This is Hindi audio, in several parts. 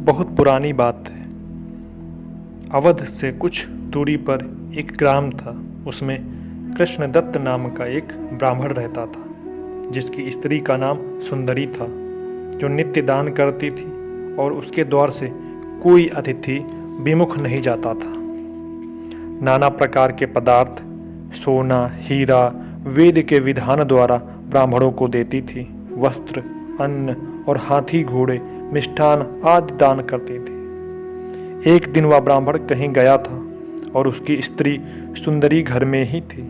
बहुत पुरानी बात है। अवध से कुछ दूरी पर एक ग्राम था। उसमें कृष्णदत्त नाम का एक ब्राह्मण रहता था, जिसकी स्त्री का नाम सुंदरी था, जो नित्य दान करती थी और उसके द्वार से कोई अतिथि विमुख नहीं जाता था। नाना प्रकार के पदार्थ, सोना, हीरा, वेद के विधान द्वारा ब्राह्मणों को देती थी। वस्त्र, अन्न और हाथी घोड़े, मिष्ठान आदि दान करती थी। एक दिन वह ब्राह्मण कहीं गया था और उसकी स्त्री सुंदरी घर में ही थी।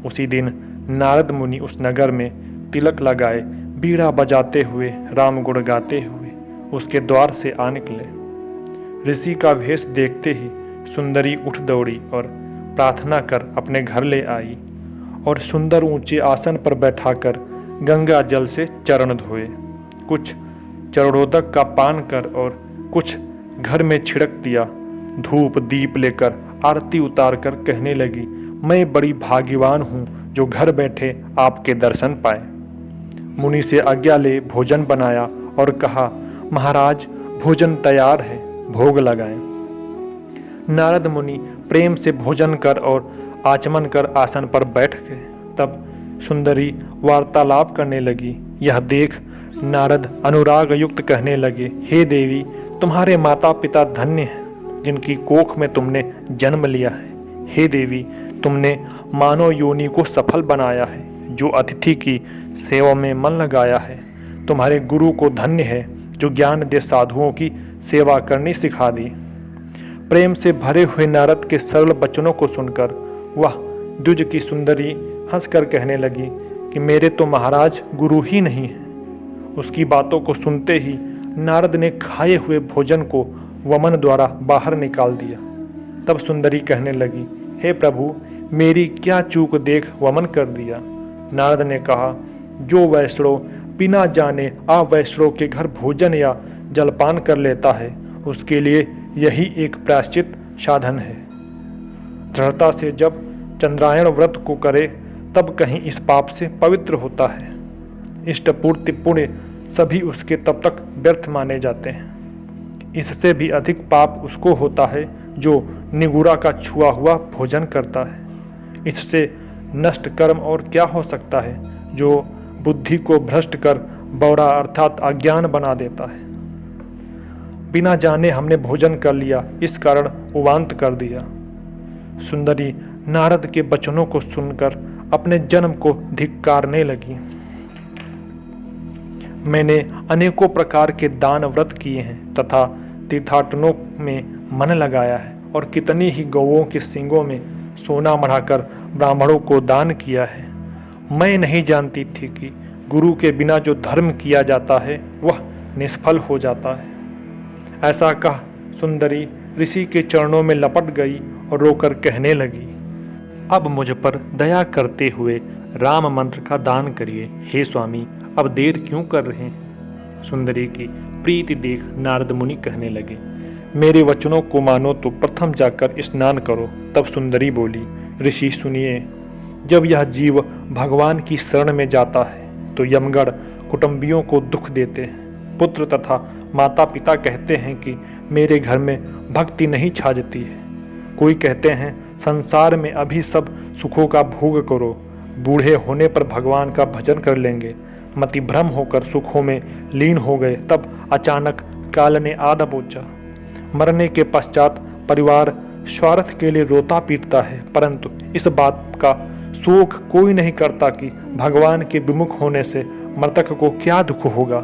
उसी दिन नारद मुनि उस नगर में तिलक लगाए, बीड़ा बजाते हुए, राम गुण गाते हुए उसके द्वार से आ निकले। ऋषि का वेश देखते ही सुंदरी उठ दौड़ी और प्रार्थना कर अपने घर ले आई और सुंदर ऊंचे आसन पर बैठाकर गंगा जल से चरण धोए। कुछ चरणोदक का पान कर और कुछ घर में छिड़क दिया। धूप दीप लेकर आरती उतार कर कहने लगी, मैं बड़ी भाग्यवान हूँ जो घर बैठे आपके दर्शन पाए। मुनि से आज्ञा ले भोजन बनाया और कहा, महाराज भोजन तैयार है, भोग लगाएं। नारद मुनि प्रेम से भोजन कर और आचमन कर आसन पर बैठ गए। तब सुंदरी वार्तालाप करने लगी। यह देख नारद अनुराग युक्त कहने लगे, हे देवी, तुम्हारे माता पिता धन्य हैं जिनकी कोख में तुमने जन्म लिया है। हे देवी, तुमने मानव योनि को सफल बनाया है, जो अतिथि की सेवा में मन लगाया है। तुम्हारे गुरु को धन्य है जो ज्ञान दे साधुओं की सेवा करनी सिखा दी। प्रेम से भरे हुए नारद के सरल वचनों को सुनकर वह द्विज की सुंदरी हंसकर कहने लगी कि मेरे तो महाराज गुरु ही नहीं है। उसकी बातों को सुनते ही नारद ने खाए हुए भोजन को वमन द्वारा बाहर निकाल दिया। तब सुंदरी कहने लगी, हे प्रभु, मेरी क्या चूक देख वमन कर दिया। नारद ने कहा, जो वैष्णव बिना जाने अवैष्णव के घर भोजन या जलपान कर लेता है, उसके लिए यही एक प्रायश्चित साधन है। दृढ़ता से जब चंद्रायण व्रत को करे तब कहीं इस पाप से पवित्र होता है। इष्टपूर्ति पुण्य सभी उसके तब तक व्यर्थ माने जाते हैं। इससे भी अधिक पाप उसको होता है जो निगुरा का छुआ हुआ भोजन करता है। इससे नष्ट कर्म और क्या हो सकता है, जो बुद्धि को भ्रष्ट कर बौरा अर्थात अज्ञान बना देता है। बिना जाने हमने भोजन कर लिया, इस कारण उवांत कर दिया। सुंदरी नारद के वचनों को सुनकर अपने जन्म को धिक्कारने लगी। मैंने अनेकों प्रकार के दान व्रत किए हैं तथा तीर्थाटनों में मन लगाया है और कितनी ही गौओं के सींगों में सोना मढ़ाकर ब्राह्मणों को दान किया है। मैं नहीं जानती थी कि गुरु के बिना जो धर्म किया जाता है वह निष्फल हो जाता है। ऐसा कह सुंदरी ऋषि के चरणों में लपट गई और रोकर कहने लगी, अब मुझ पर दया करते हुए राम मंत्र का दान करिए। हे स्वामी, अब देर क्यों कर रहे हैं। सुंदरी की प्रीति देख नारद मुनि कहने लगे, मेरे वचनों को मानो तो प्रथम जाकर स्नान करो। तब सुंदरी बोली, ऋषि सुनिए, जब यह जीव भगवान की शरण में जाता है तो यमगढ़ कुटुंबियों को दुख देते हैं। पुत्र तथा माता पिता कहते हैं कि मेरे घर में भक्ति नहीं छाजती है। कोई कहते हैं संसार में अभी सब सुखों का भोग करो, बूढ़े होने पर भगवान का भजन कर लेंगे। मति भ्रम होकर सुखों में लीन हो गए, तब अचानक काल ने आधा बोचा। मरने के पश्चात परिवार स्वार्थ के लिए रोता पीटता है, परंतु इस बात का शोक कोई नहीं करता कि भगवान के विमुख होने से मृतक को क्या दुख होगा।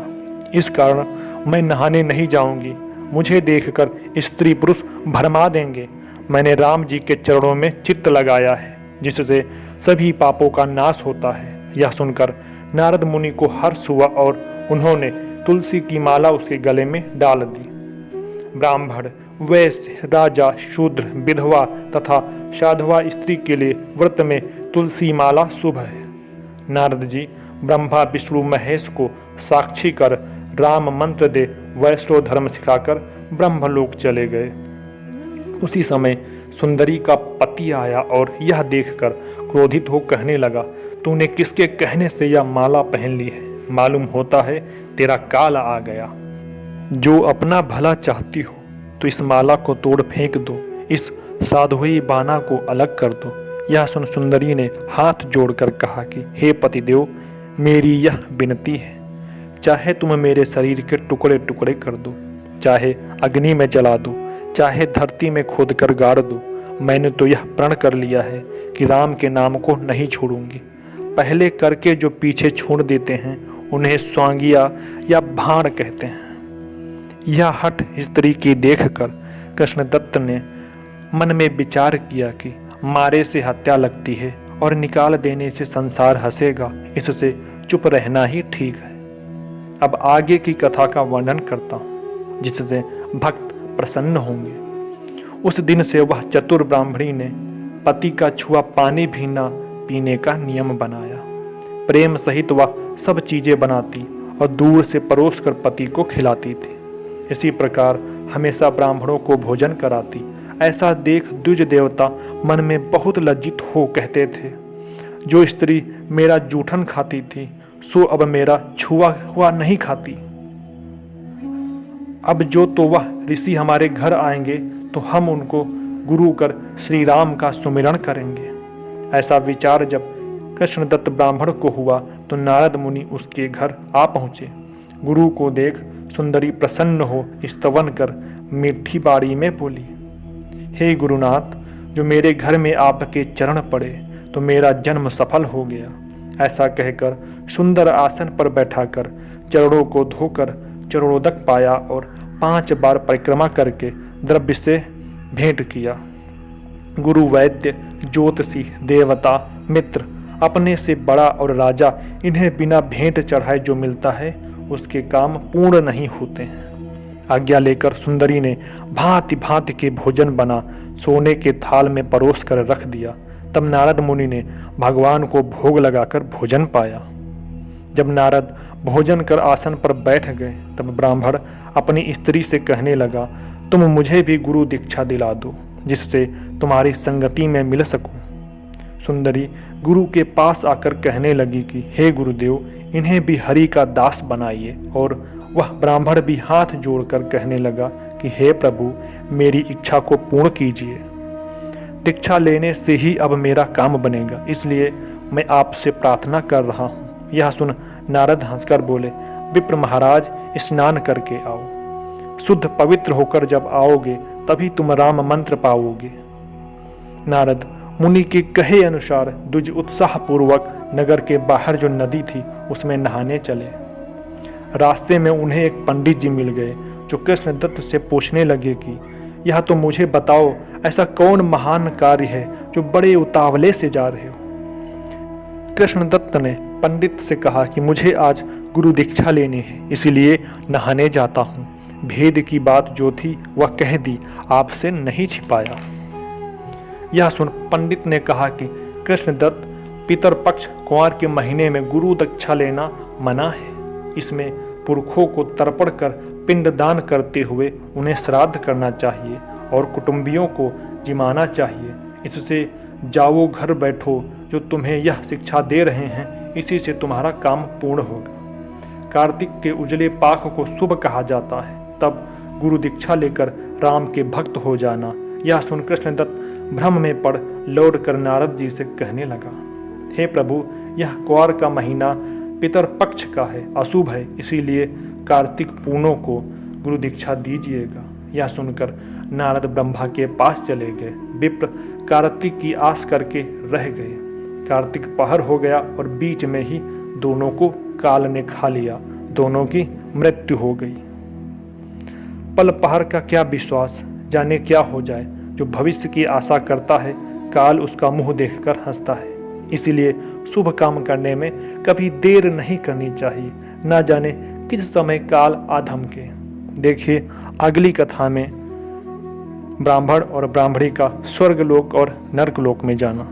इस कारण मैं नहाने नहीं जाऊंगी। मुझे देखकर स्त्री पुरुष भरमा देंगे। मैंने राम जी के चरणों में चित्त लगाया है, जिससे सभी पापों का नाश होता है। यह सुनकर नारद मुनि को हर्ष हुआ और उन्होंने तुलसी की माला उसके गले में डाल दी। ब्राह्मण, वैश्य, राजा, शूद्र, विधवा तथा साधवा स्त्री के लिए व्रत में तुलसी माला शुभ है। नारद जी ब्रह्मा विष्णु महेश को साक्षी कर राम मंत्र दे वैष्णव धर्म सिखाकर ब्रह्मलोक चले गए। उसी समय सुंदरी का पति आया और यह देखकर क्रोधित हो कहने लगा, तूने किसके कहने से यह माला पहन ली है? मालूम होता है तेरा काल आ गया। जो अपना भला चाहती हो तो इस माला को तोड़ फेंक दो, इस साधुई बाना को अलग कर दो। यह सुन सुंदरी ने हाथ जोड़कर कहा कि हे पतिदेव, मेरी यह विनती है, चाहे तुम मेरे शरीर के टुकड़े टुकड़े कर दो, चाहे अग्नि में जला दो, चाहे धरती में खोद कर गाड़ दो, मैंने तो यह प्रण कर लिया है कि राम के नाम को नहीं छोड़ूंगी। पहले करके जो पीछे छोड़ देते हैं उन्हें स्वांगिया या भाण कहते हैं। यह हठ स्त्री की देखकर कृष्णदत्त ने मन में विचार किया कि मारे से हत्या लगती है और निकाल देने से संसार हंसेगा, इससे चुप रहना ही ठीक है। अब आगे की कथा का वर्णन करता हूँ जिससे भक्त प्रसन्न होंगे। उस दिन से वह चतुर ब्राह्मणी ने पति का छुआ पानी भी न पीने का नियम बनाया। प्रेम सहित वह सब चीजें बनाती और दूर से परोस कर पति को खिलाती थी। इसी प्रकार हमेशा ब्राह्मणों को भोजन कराती। ऐसा देख द्विज देवता मन में बहुत लज्जित हो कहते थे, जो स्त्री मेरा जूठन खाती थी सो अब मेरा छुआ हुआ नहीं खाती। अब जो तो वह ऋषि हमारे घर आएंगे तो हम उनको गुरु कर श्री राम का सुमिरन करेंगे। ऐसा विचार जब कृष्णदत्त ब्राह्मण को हुआ तो नारद मुनि उसके घर आ पहुँचे। गुरु को देख सुंदरी प्रसन्न हो स्तवन कर मीठी बाड़ी में बोली, हे गुरुनाथ, जो मेरे घर में आपके चरण पड़े तो मेरा जन्म सफल हो गया। ऐसा कहकर सुंदर आसन पर बैठाकर चरणों को धोकर चरणोदक पाया और 5 बार परिक्रमा करके द्रव्य से भेंट किया। गुरु, वैद्य, ज्योतिषी, देवता, मित्र, अपने से बड़ा और राजा, इन्हें बिना भेंट चढ़ाए जो मिलता है उसके काम पूर्ण नहीं होते हैं। आज्ञा लेकर सुंदरी ने भांति भांति के भोजन बना सोने के थाल में परोस कर रख दिया। तब नारद मुनि ने भगवान को भोग लगाकर भोजन पाया। जब नारद भोजन कर आसन पर बैठ गए तब ब्राह्मण अपनी स्त्री से कहने लगा, तुम मुझे भी गुरु दीक्षा दिला दो जिससे तुम्हारी संगति में मिल सकूं। सुंदरी गुरु के पास आकर कहने लगी कि हे गुरुदेव, इन्हें भी हरि का दास बनाइए। और वह ब्राह्मण भी हाथ जोड़कर कहने लगा कि हे प्रभु, मेरी इच्छा को पूर्ण कीजिए। दीक्षा लेने से ही अब मेरा काम बनेगा, इसलिए मैं आपसे प्रार्थना कर रहा हूँ। यह सुन नारद हंसकर बोले, विप्र महाराज, स्नान करके आओ। शुद्ध पवित्र होकर जब आओगे तभी तुम राम मंत्र पाओगे। नारद मुनि के कहे अनुसार द्विज उत्साह पूर्वक नगर के बाहर जो नदी थी उसमें नहाने चले। रास्ते में उन्हें एक पंडित जी मिल गए जो कृष्णदत्त से पूछने लगे कि यह तो मुझे बताओ, ऐसा कौन महान कार्य है जो बड़े उतावले से जा रहे हो। कृष्णदत्त ने पंडित से कहा कि मुझे आज गुरु दीक्षा लेनी है, इसीलिए नहाने जाता हूँ। भेद की बात जो थी वह कह दी, आपसे नहीं छिपाया। यह सुन पंडित ने कहा कि कृष्णदत्त, पितरपक्ष कुंवार के महीने में गुरु दीक्षा लेना मना है। इसमें पुरखों को तर्पण कर पिंडदान करते हुए उन्हें श्राद्ध करना चाहिए और कुटुंबियों को जिमाना चाहिए। इससे जाओ घर बैठो, जो तुम्हें यह शिक्षा दे रहे हैं इसी से तुम्हारा काम पूर्ण होगा। कार्तिक के उजले पाख को शुभ कहा जाता है, तब गुरु दीक्षा लेकर राम के भक्त हो जाना। यह सुन कृष्णदत्त भ्रम में पड़ लौट कर नारद जी से कहने लगा, हे प्रभु, यह कुंवार का महीना पितर पक्ष का है, अशुभ है, इसीलिए कार्तिक पूर्णों को गुरु दीक्षा दीजिएगा। यह सुनकर नारद ब्रह्मा के पास चले गए। विप्र कार्तिक की आस करके रह गए। कार्तिक पहर हो गया और बीच में ही दोनों को काल ने खा लिया। दोनों की मृत्यु हो गई। पल पहर का क्या विश्वास, जाने क्या हो जाए। जो भविष्य की आशा करता है काल उसका मुंह देखकर हंसता है। इसीलिए शुभ काम करने में कभी देर नहीं करनी चाहिए, ना जाने किस समय काल आधम के। देखिए अगली कथा में ब्राह्मण और ब्राह्मणी का स्वर्गलोक और नरकलोक में जाना।